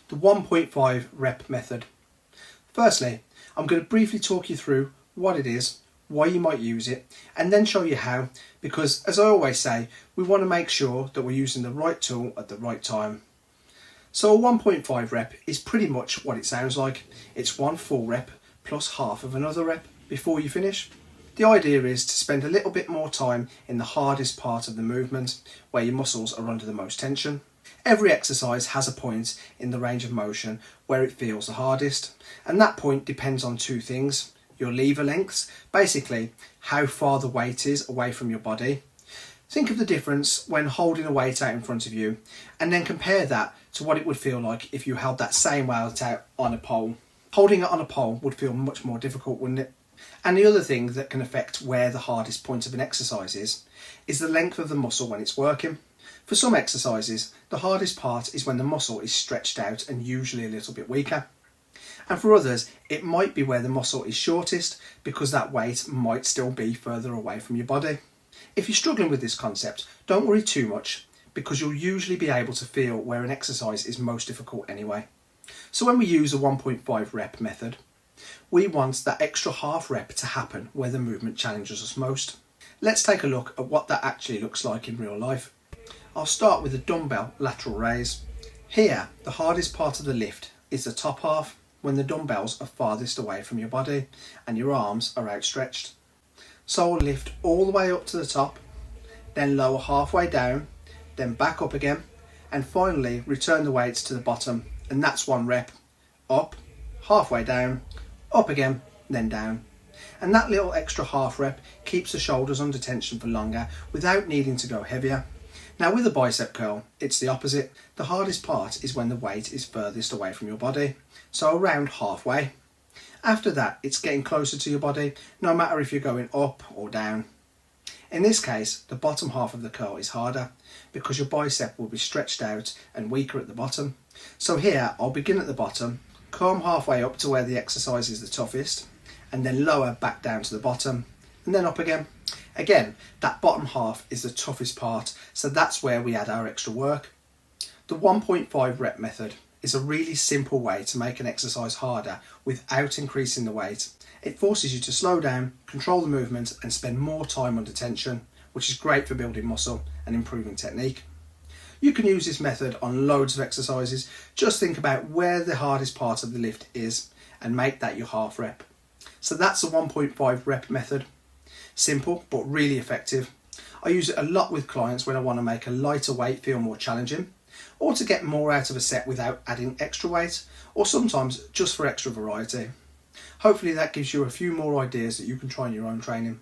the 1.5 rep method. Firstly, I'm going to briefly talk you through what it is, why you might use it, and then show you how, because as I always say, we want to make sure that we're using the right tool at the right time. So a 1.5 rep is pretty much what it sounds like. It's one full rep plus half of another rep before you finish. The idea is to spend a little bit more time in the hardest part of the movement, where your muscles are under the most tension. Every exercise has a point in the range of motion where it feels the hardest, and that point depends on two things: your lever lengths, basically how far the weight is away from your body. Think of the difference when holding a weight out in front of you, and then compare that to what it would feel like if you held that same weight out on a pole. Holding it on a pole would feel much more difficult, wouldn't it? And the other thing that can affect where the hardest point of an exercise is the length of the muscle when it's working. For some exercises, the hardest part is when the muscle is stretched out and usually a little bit weaker. And for others, it might be where the muscle is shortest, because that weight might still be further away from your body. If you're struggling with this concept, don't worry too much, because you'll usually be able to feel where an exercise is most difficult anyway. So when we use a 1.5 rep method, we want that extra half rep to happen where the movement challenges us most. Let's take a look at what that actually looks like in real life. I'll start with the dumbbell lateral raise. Here, the hardest part of the lift is the top half, when the dumbbells are farthest away from your body and your arms are outstretched. So I'll lift all the way up to the top, then lower halfway down, then back up again, and finally return the weights to the bottom, and that's one rep. Up, halfway down, up again, then down. And that little extra half rep keeps the shoulders under tension for longer without needing to go heavier. Now with a bicep curl, it's the opposite. The hardest part is when the weight is furthest away from your body, so around halfway. After that, it's getting closer to your body, no matter if you're going up or down. In this case, the bottom half of the curl is harder, because your bicep will be stretched out and weaker at the bottom. So here, I'll begin at the bottom, come halfway up to where the exercise is the toughest, and then lower back down to the bottom, and then up again. Again, that bottom half is the toughest part, so that's where we add our extra work. The 1.5 rep method is a really simple way to make an exercise harder without increasing the weight. It forces you to slow down, control the movement, and spend more time under tension, which is great for building muscle and improving technique. You can use this method on loads of exercises. Just think about where the hardest part of the lift is and make that your half rep. So that's the 1.5 rep method. Simple, but really effective. I use it a lot with clients when I want to make a lighter weight feel more challenging, or to get more out of a set without adding extra weight, or sometimes just for extra variety. Hopefully that gives you a few more ideas that you can try in your own training.